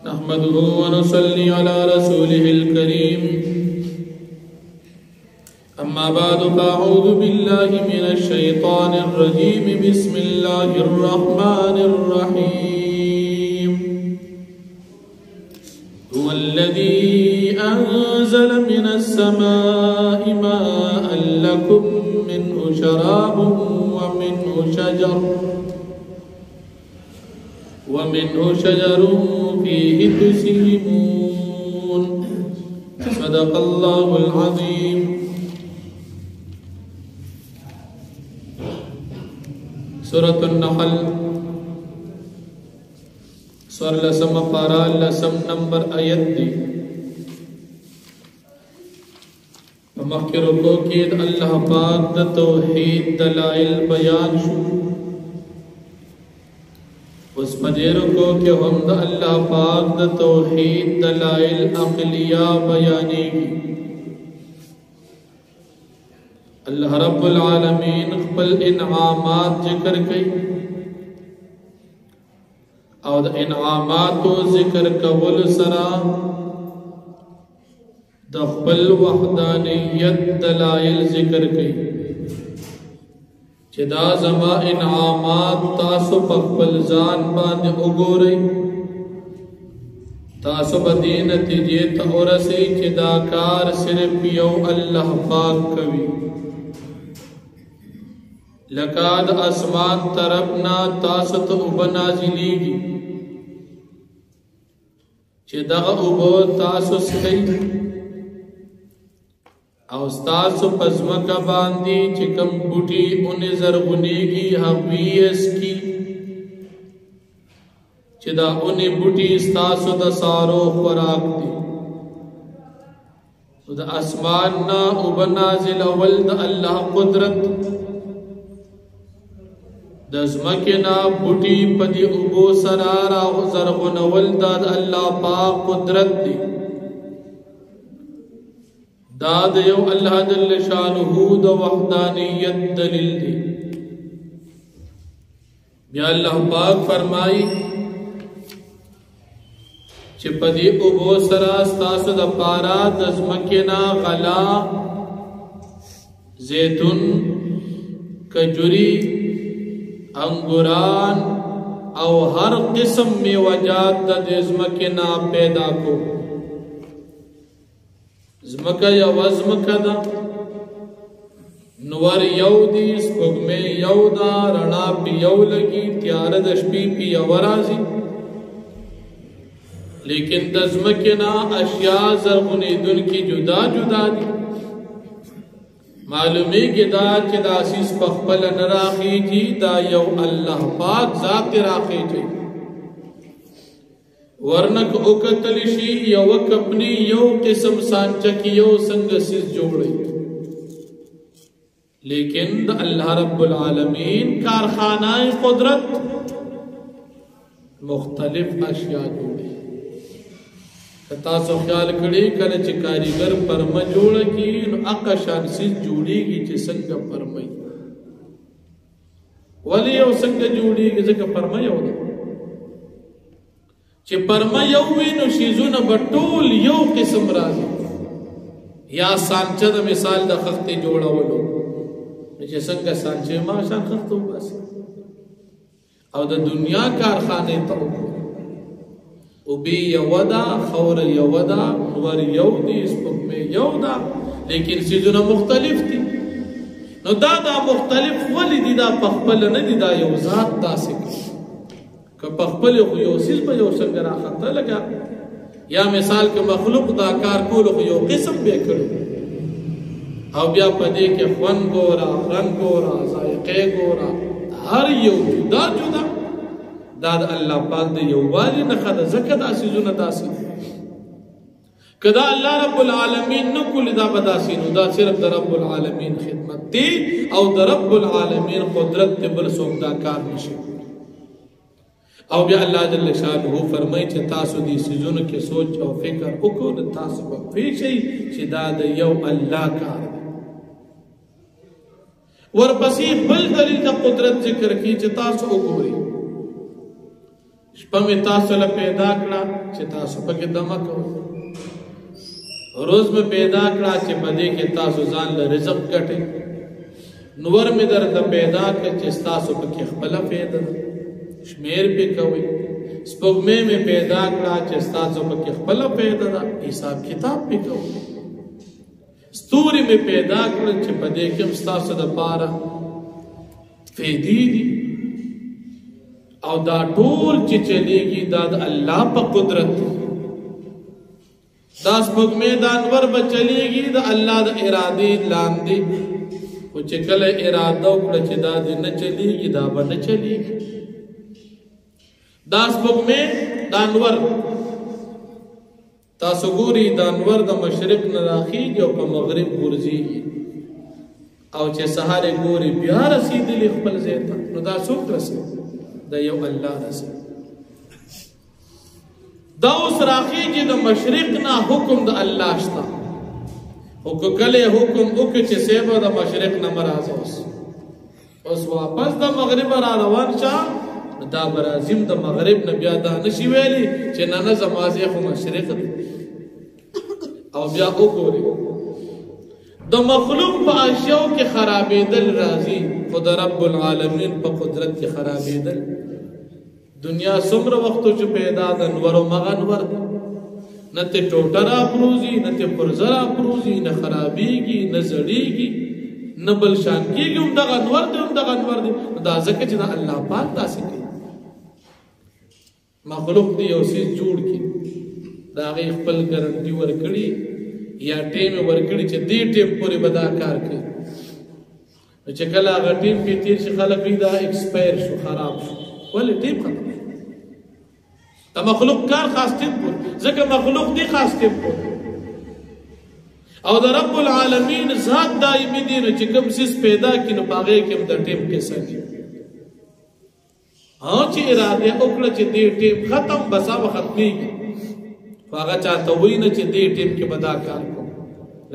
نحمده ونصلي على رسوله الكريم أما بعد فأعوذ بالله من الشيطان الرجيم بسم الله الرحمن الرحيم هو الذي أنزل من السماء ماء لكم منه شراب ومنه شجر فيه تسيمون صدق الله العظيم. سورة النحل سور لسم پارا لسم نمبر آیت دی. مخکر رکو کی اللہ پاک دا توحید دلائل بیان شو. اس پدے رکو کہ ہم دا اللہ پاک دا توحید دلائل عقلیہ بیانے گی. اللہ رب العالمین خپل انعامات ذکر کئی اور انعامات و ذکر کول سرا دا خپل وحدانیت دلائل ذکر کئی چدا زما انعامات تاسو پخپل زان باندے اگو رئی تاسو بدی نتیجے تورسی چدا کار صرف یو اللہ پاک کوي. لکاد اسمان طرفنا تاست اوبا نازلیگی چه دغ اوبا تاسو سکی او ستاسو پزمکا باندی چه کم بوٹی انہیں زرغنیگی حویس کی چه دا انہیں بوٹی ستاسو دا سارو خوراک دی. دا اسماننا اوبا نازل اول دا اللہ قدرت دزمکنا بوٹی پدی ابو سرارا زرغن ولداد اللہ پاک قدرت دی. داد یو اللہ جل شانہو دا وحدانیت دلیل دی. بیا اللہ پاک فرمائی چھ پدی ابو سراستاس دا پارا دزمکنا غلا زیتون کجوری انگوران او ہر قسم میں وجات دا زمکنا پیدا کو. زمکا یا وزمکا دا نور یو دی سپگ میں یو دا رنا پی یو لگی تیار دشپی پی یو رازی لیکن دا زمکنا اشیاء زرغنی دن کی جدا جدا دی. معلومی کی دا چی دا سیس پخپل نراخی جی دا یو اللہ پاک ذات راخی جی ورنک اکتلشی یو اپنی یو قسم سانچکی یو سنگ سیس جوڑی لیکن دا اللہ رب العالمین کارخانہ قدرت مختلف اشیاء جوڑی. تاسو خیال کړي کله چې کاریګر پرمه جوړ کی نو اقا شان سیس جوړیږي چې څنګه پرمه ولی یو څنګه جوړیږي ځکه پرمه یو ده چې پرمه یو وي نو شیزونه بټول یو قسم راځي. یا سانچه د مثال د خختې جوړولو چې څنګه سانچه ما شان خختو باسي او د دنیا کارخانه ته او بی یو دا خور یو دا نور یو دی سپک میں یو دا لیکن سیزونا مختلف دی. نو دا مختلف ولی دی دا پخپل ندی دا یو ذات دا سکی که پخپل خو یو سیز با یو سنگر آخطا لگا یا مثال که مخلوق دا کار کولو خو یو قسم بے کرو او بیا پدے کے خون گورا رنگ گورا ذائقے گورا ہر یو جدا جدا داد اللہ پاک دے یو والی نخد زکر داسی زن داسی کدا اللہ رب العالمین نکل دا بداسی نو دا صرف دا رب العالمین خدمت دی او دا رب العالمین قدرت تے برسوک دا کار نشی. او بیا اللہ جل شانہو فرمائی چھ تاسو دی سیزن کے سوچ او فکر اکو دا تاسو با پیشی چھ دا دا یو اللہ کار دی. ورپسی بل دلیل دا قدرت ذکر کی چھ تاسو اکوری شپه مې تاسو له پیدا کړه چې تاسو پکې دمه کوئ، روز مې پیدا کړه چې په دې کې تاسو ځان له رزق ګټئ، نور مې درته پیدا کړه چې تاسو پکې خپله فایده ده شمیر پې کوئ، سپوږمۍ مې پیدا کړه چې تاسو پکې خپله فایده ده حساب کتاب پې کوئ، ستوري مې پیدا کړل چې په دې کې هم ستاسو دپاره فایدې دي، او دا ټول چې چلیږي دا د الله په قدرت دی، دا سپوږمۍ دا انور به چلیږي د الله د ارادې لاندې، خو چې کله اراده وکړه چې دا دې نه چلیږي دا به نه چلیږي. دا سپوږمۍ دا انور تاسو ګوري دا انور د مشرق نه راخیږي او په مغرب غورځېږي، او چې سهار ګوري بیا رسېدلي خپل ځای ته، نو دا څوک رسوي؟ دا یو الله رسوي. دا اوس راخیږي د مشرق نه، حکم د الله شته، خو که کله حکم وکړي چې صیبه د مشرق نه مه راځه، اوس واپس د مغرب را روان شه، دا به راځي د مغرب نه، بیا دا نشي ویلی چې نه نه زما ځای خو مشرق دی، او بیا وګوري د مخلوق په اشیاو کې خرابېدل راځي، خو د رب العالمین په قدرت کې خرابېدل. دنیا څومره وختو چې پیدا د انور او مغه انور دی، نه ته ټوټه راپروزي، نه ته پرزه راپروزي، نه خرابېږي، نه زړېږي، نه بل شان کېږي، همدغه انور دی همدغه انور دی. دا ځکه چې دا الله پاک داسې کوي. مخلوق دی یو څیز جوړ کړي، د هغې خپل ګرنټي ورکړي یا ټیم یې ورکړي چې دې ټیم پورې به دا کار کوي، نو چې کله هغه ټیم پې تېر شي خلک وایي دا ایکسپایر شو، خراب شو، ولې ټیم ختم شو. د مخلوق کار خاص ټیم پورې، ځکه مخلوق دی خاص ټیم پورې، او د رب العالمین ذات دایمي دی، نو چې کوم څیز پیدا کړي نو په هغې کې هم د ټیم قصه وي. چې اراده وکړه چې دې ټیم ختم بس هغه ختمېږي، خو هغه چاته وایي نه چې دې ټیم کې به دا کار کوم.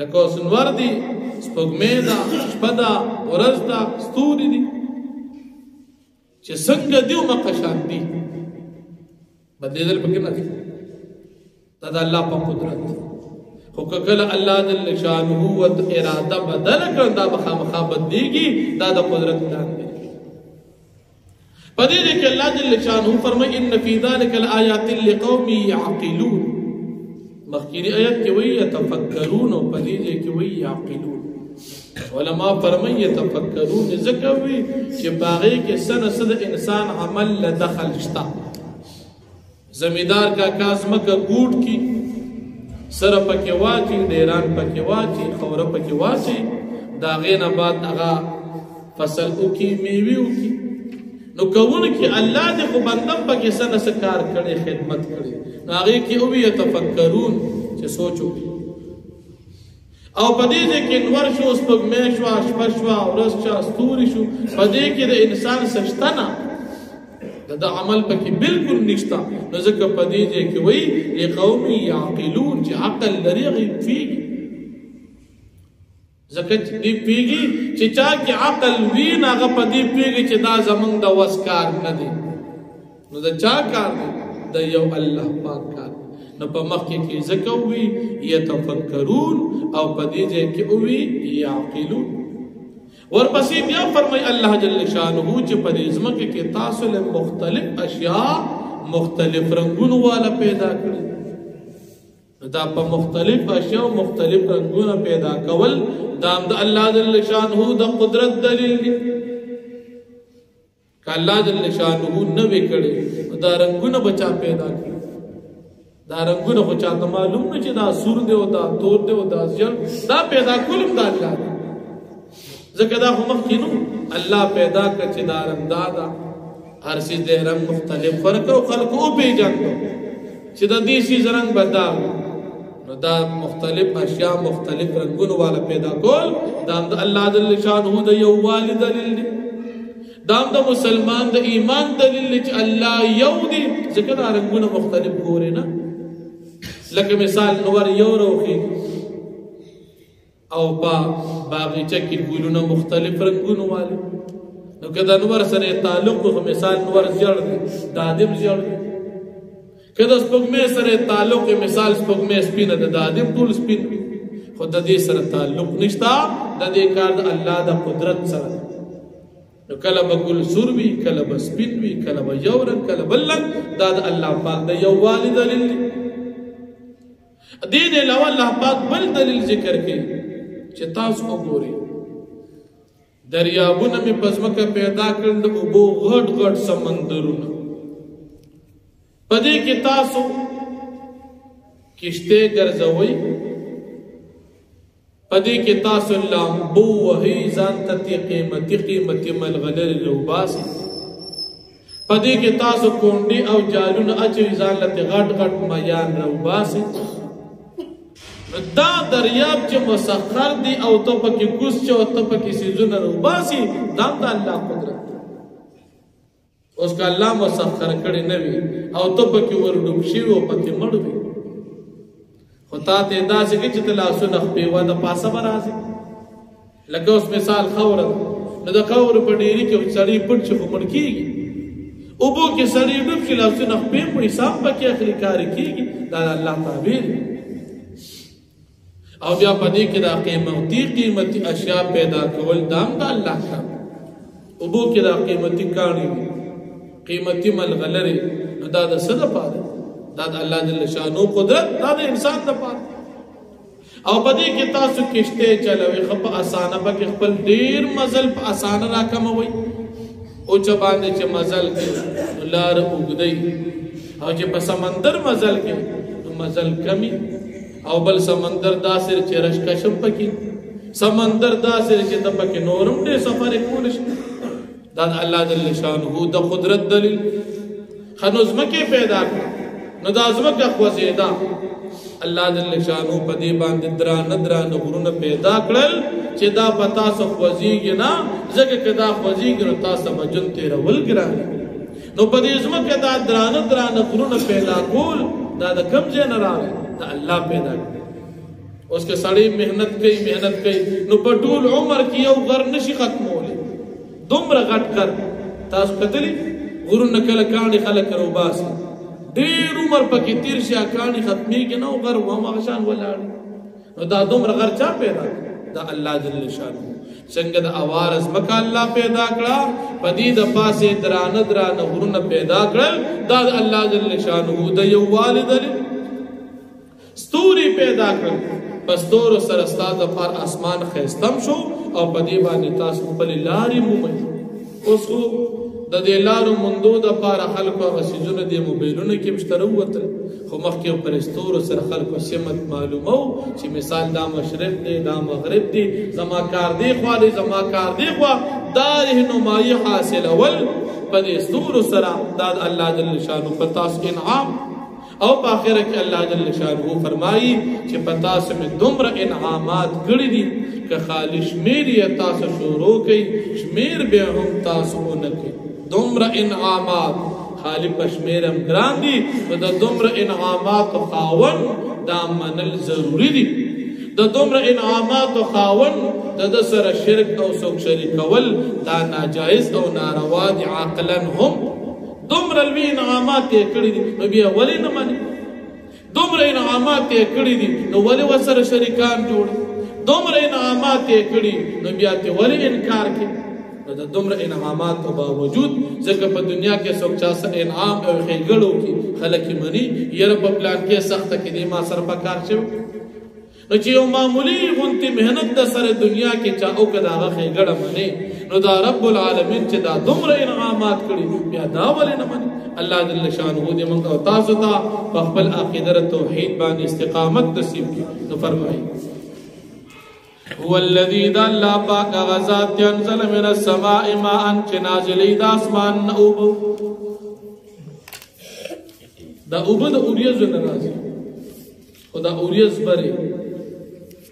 لکه اوس انور دی، سپوږمۍ ده، شپه ده، ورځ ده، ستوري دي، چې څنګه دي همغه شان دي، بدلېدل پکې نه دي. دا د الله په قدرت دی. خو که کله الله جل شانه اراده بدله کړه دا به خامخا بدلېږي، دا د قدرت لاندې. پدې دې کې الله جل شانه فرمایي ان فی ذلک الآیات لقوم یعقلون. مخکینی آیت کې وایي یتفکرون، او پدې دې کې وایي یعقلون. علما فرمایي یتفکرون ځکه وایي چې په هغې کې څه نه څه د انسان عمل له دخل شته. زمیندار کاکا ځمکه ګوټ کي، سره پکې واچي، ډیران پکې واچي، خوره پکې واچي، د هغې نه بعد هغه فصل وکړي، میوې وکړي، نو کوونکي الله دې خو بندم پکې څه نه څه کار کړی، خدمت کړی، نو هغې کې ووي یتفکرون چې سوچ وکړي. او په دې ځای کې انور شو، سپوږمۍ شوه، شپه شوه، ورځ شوه، ستوري شو، په دې کې د انسان څه شته نه، د عمل پکې بالکل نشته. نو ځکه په دې ځای کې وایي لقوم یعقلون، چې عقل لري هغې پوهېږي، ځکه چې دې پوهېږي چې چا کې عقل وي نو هغه په دې پوهېږي چې دا زمونږ د وس کار نه دی، نو د چا کار دی؟ د یو الله پاک کار. نو په مخکې کې ځکه ووي یتفکرون، او په دې ځای کې ووي یعقلون. ورپسې بیا فرمایي الله جل شانه چې په دې ځمکه کې تاسو له مختلف اشیاء مختلف رنګونو والا پیدا کړي. دا په مختلف اشیاء مختلف رنګونه پیدا کول دا د الله جل شانه د قدرت دلیل دی. که الله جل شانه نه وي کړي دا رنګونه بچا پیدا کړي، دا رنګونه خو چاته معلوم نه چې دا سور دی او دا تور دی او دا ژیړ، دا پیدا کول هم د الله دی. ځکه دا خو مخکې نو الله پیدا کړ چې دا رنګ دا ده، هر څیز د رنګ مختلف فرق او خلکو وپېژندو چې د دې څیز رنګ به دا وي. نو دا مختلف اشیاء مختلف رنګونو والا پیدا کول دا هم د الله جل شانه د یووالي دلیل دی. دا هم د مسلمان د ایمان دلیل دی چې الله یو دی، ځکه دا رنګونه مختلف ګورې نه. لکه مثال نور یو روخي او په باغچه کې ګلونه مختلف رنګونو والي، نو که د نور سره تعلق خو مثال نور ژیړ دی، دا دم ژیړ دی، کله سپوږمۍ سره تعلق مثال سپوږمۍ سپینه د دادم ټول سپین خو د دې سره تعلق نشتا د دې کار د الله د قدرت سره نو کله به ګل سور وي کله به سپین وي کله به یو رنګ کله بل رنګ دا د الله پاک د یووالي دلیل دی دې نه علاوه الله پاک بل دلیل ذکر کوي چې تاسو وګورئ دریابونه مې په ځمکه پیدا کړل د اوبو غټ غټ سمندرونه په دې کې تاسو کشته ګرځوي په دې کې تاسو لامبو وهي ځان ته قیمتي ملغلرې روباسي په دې کې تاسو کونډې او جالونه اچوي ځان ته غټ غټ میان روباسي دا دریاب چې مسخر دی او ته پکې کوس چې او ته پکې سيزونه روباسي دا د الله قدرت اوس که الله مسخر کړي نه وي او ته پکې ورډوب شي او پکې مړ وي خو تا ته داسې کې چې تلاسونه خپې و د پاسه به راځي لکه اوس مثال خوره نو د خاورو په ډیري کې سړی پټ شي خو مړ کېږي اوبو کې سړی ډوب شي لاسونه خپې مړي سام پکې اخري کار کېږي دا د الله تعبیر او بیا په دې کې دا قیمتي اشیاء پیدا کول دام د الله کار اوبو کې دا قیمتي کاڼي قیمتي ملغلرې دا د څه دپاره دا د الله جل شانو قدرت دا د انسان دپاره او په دې کې تاسو کشته چلوي خو په اسانه پکې خپل ډیر مزل په اسانه راکموي او چې باندې چې مزل کې لار اوږدی او چې په سمندر مزل کې مزل کمی او بل سمندر داسې چې رشکشم پکې سمندر داسې چې د پکې نورم ډېر سفر کول شي دا د الله جل شانه د قدرت دلیل خنو ځمکې پیدا کړ نو دا ځمکه خوځېدا الله جل شانه په دې باندې درانه غرونه پیدا کړل چې دا پتا سو خوځيږي نه ځکه چې دا خوځيږي نو تاسو به جون تیرول ګران نو په دې ځمکه دا درانه غرونه پیدا کول دا د کم ځای نه راغی دا الله پیدا کړ اوس که سړی مهنت کوي نو په ټول عمر کې یو غر نشي ختمولی دومره غټ کړ تاسو کتلی غرونه کله کاڼي خلک روباسي ډېر عمر پکې تیر شي کاڼي ختمېږي نه غر وهمغه شان ولاړ نو دا دومره غر چا پیدا دا الله جل شانه څنګه د اوارز مکه الله پیدا کړه په دې د پاسه درانه غرونه پیدا کړل دا الله جل شانه د یو والد ستوري پیدا کړ پس دور سره ستاسو پر اسمان خستم شو او په دې باندې تاسو خپل لارې مومئ اوس خو د دې لارو مندو د پاره خلکو غسیزونه د موبایلونو کې مشترو وته خو مخکې پر ستور سره خلکو سمت معلومو چې مثال دا مشرق دی دا مغرب دی زما کار دی خو دا رهنمایي حاصل اول په دې ستور سره دا الله جل شانه په تاسو انعام او په اخر کې الله جل شانه فرمایي چې پتا سم دومره انعامات کړی دي که خالص شمیر تاسو شروع کوي شمیر به هم تاسو نه کوي دومره انعامات خالق پشمیرم ګران دي د دومره انعامات خاون دا منل ضروری دي د دومره انعامات خاون د سره شرک او څوک شریک کول دا ناجائز او ناروا دي عقلا هم دومره لوی انعامات یې کړی دي نو بیا ولې نه مني دومره انعامات یې کړی دي نو ولې ورسره شریکان جوړ دومره انعامات یې کړی نو بیا ته ولې انکار کوي نو د دومره انعامات په باوجود ځکه په دنیا کې څوک چا سره انعام او ښېګړو کې خلک یې مني یاره په پلان کې سخته کې دی ما سره په کار شوی نو چې یو معمولي غونتې محنت د سره دنیا کې چا او که د هغه ښېګړه مني نو دا رب العالمین چې دا دومره انعامات کړي بیا دا ولې نه مني الله جل شانه دې موږ او تاسو ته په خپل عقیده توحید باندې استقامت نصیب کړي نو فرمایي هو الذي ذا الله پاک غزاد ينزل من السماء ماء نازلي د اسمان اوب دا اوب د اوریز نه راځي خدا اوریز بره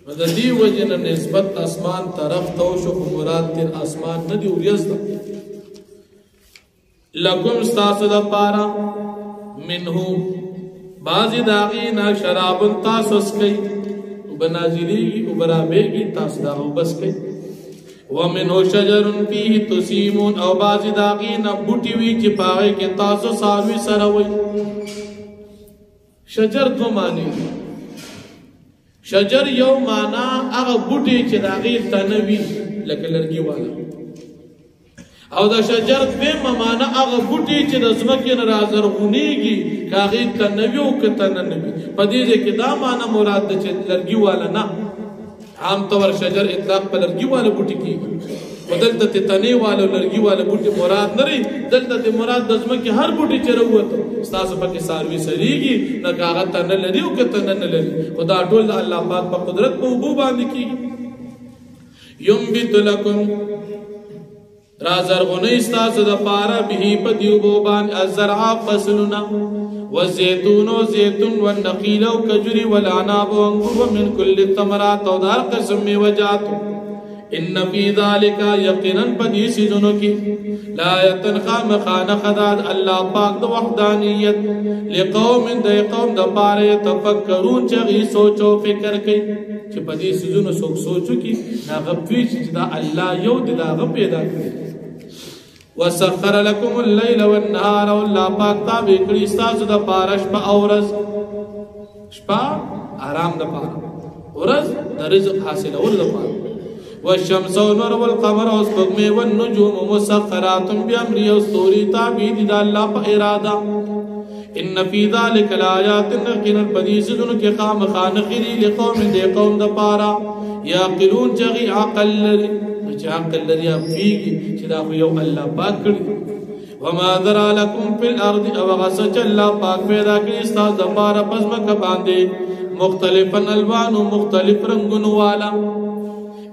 د دې وجه نه نسبت اسمان طرف ته شو مراد تر اسمان نه دی اوریز ده لکم استاسو د پارا منه بعضی داغینا شراب تاسو سکي بنازلی وبرابېږي تاسو دا وبس کوي ومنه شجر فيه تسيمون او بعض داغینا بوټي وی چې پاره کې تاسو ساروي سره وي شجر دو معنی شجر یو معنا هغه بوټي چې د هغې تنه وي لکه لرګي والا او د شجر دویمه معنا هغه بوټي چې د ځمکې نه رازرغونېږي که هغې تنه وي او که تنه نه وي په دې ځای کې دا معنا مراد ده چې لرګي والا نه عام طور شجر اطلاق په لرګي والا بوټي کېږي خو دلته د تنې والا لرګي والا بوټي مراد نه رهي دلته د مراد د ځمکې هر بوټي چې راووته ستاسو پکې څاروي سریږي نه که هغه تنه لري او که تنه نه لري خو دا ټول د الله پاک په قدرت په اوبو باندې کېږي ينبت لكم رازرغونی ستاسو د پاره به په دې اوبو باندې الزرع فصلنا والزيتون وزيتون والنخيل وكجري والعناب وانگور من كل الثمرات او دار قسم میوجات ان فی ذلك یقینا بدی سيزونو کی لا يتنخا مخان خداد الله پاک د وحدانیت لقوم د قوم د پاره تفکرون چغي سوچو فکر کوي چې بدی سيزونو سوچو کی نا غفوی چې دا الله یو د هغه پیدا کړی وسخر لكم الليل والنهار والله پاک تابع کړی تاسو د پاره شپه او ورځ شپه آرام د پاره ورځ د رزق حاصلولو د پاره والشمس والنور والقمر والسبغم والنجوم مسخرات بأمره والطور تابع د الله په اراده ان فی ذلک الآیات یقینا بدیس دن کے خام خانخری لقوم د قوم د پارا یعقلون جغی عقل لري چې عقل لري افیږي چې دا خو یو الله پاک کړی وما ذرا لكم في الارض او غسج الله پاک پیدا کړی استاد د پارا پس مکه باندې مختلفا الوان مختلف رنگونو والا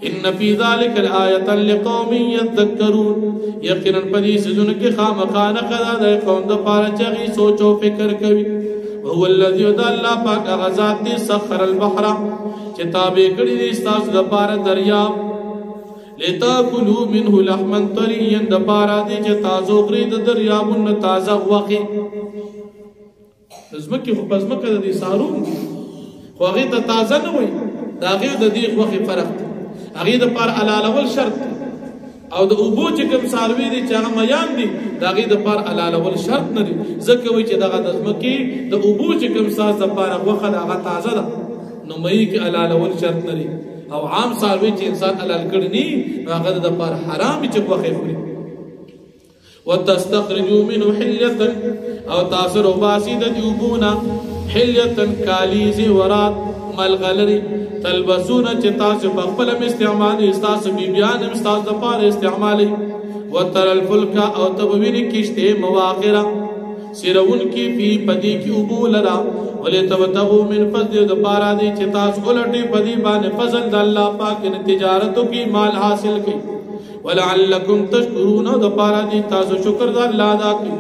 ان فی ذلک الآیه لقوم یذکرون یقینا پدیس دن کے خام خانخرا د قوم د پارا چغی سوچ او فکر کوي وهو الذي يد الله پاک غزاد دي سخر البحر چې تابع کړی دي تاسو د پاره دریاب لتاكلوا منه لحما طريا د پاره دي چې تاسو غري د دریابونو تازه وخی زمکه خو پزمکه د دې سارون خو هغه ته تازه نه وي دا غي د دې وخی فرق هغه د پاره علالول شرط او د اوبو چې کوم ساروي دي چې هغه میان دي دا غي د پاره علالول شرط نه دي ځکه وي چې دغه د زمکه د اوبو چې کوم ساز د پاره وخه هغه تازه ده نو مې کې علالول شرط نه دي او عام ساروي چې انسان علال کړنی هغه د پاره حرام چې وخه خوري وتستخرجوا منه حليه او تاثر وباسي د اوبونا حليه کالیز ورات ملغلری تلبسون چې تاسو په خپل استعمال تاسو بیان تاسو د پاره استعمالي وتر الفلك او تبویر کشته مواخره سرون کی فی پدی کی ابولرا ولتبتغوا من فضل د پاره دي چې تاسو ولټي پدی باندې فضل د الله پاک نه تجارت کی مال حاصل کی ولعلکم تشکرون د پاره دي تاسو شکر د الله ادا کی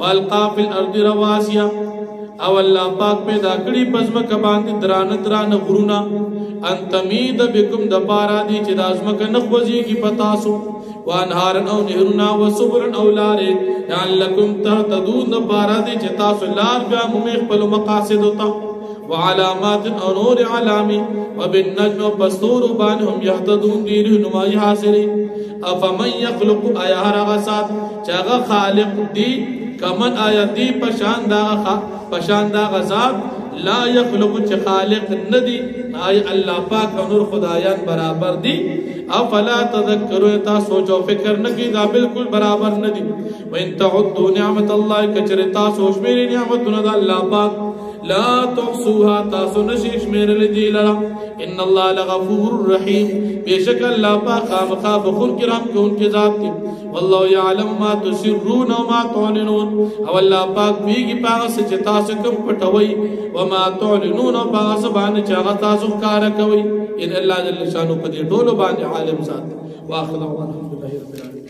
والقا فی الارض رواسیا او الله پاک پیدا کړی پزما ک باندې درانه غرونا انتمید بكم د پارا دي چې دازمک نخوځي کی پتاسو وانهارن او نهرنا وسبرن او لارې لعلکم تهتدون د پارا دي چې تاسو لار بیا موږ خپل مقاصد وتا وعلامات او نور علامي وبالنجم بصور بانهم يهتدون دي رهنمایي حاصلې افمن يخلق ايا رغسات چاغه خالق دي کمن آیت دی پشان دا غزاب لا یخلق چه خالق ندی آئی اللہ پاک نور خدایان برابر دی افلا تذکرو تا سوچ و فکر نکی دا بالکل برابر ندی وین تعدو نعمت اللہ کچرتا سوچ میری نعمتنا دا اللہ پاک لا تحصوها تاسو نشیش میرے لدی لرا ان اللہ لغفور رحیم بیشک اللہ پاک خامخا بخون کرام کے ان کے ذات تی واللہ یعلم ما تسرون وما تعلنون او اللہ پاک بیگی پاغس چتا سکم پٹوئی وما تعلنون و پاغس بان چاغا تاسو کارکوئی ان اللہ جل شانو پدی ڈولو بان عالم ذات واخر دعوانا الحمدللہ رب العالمین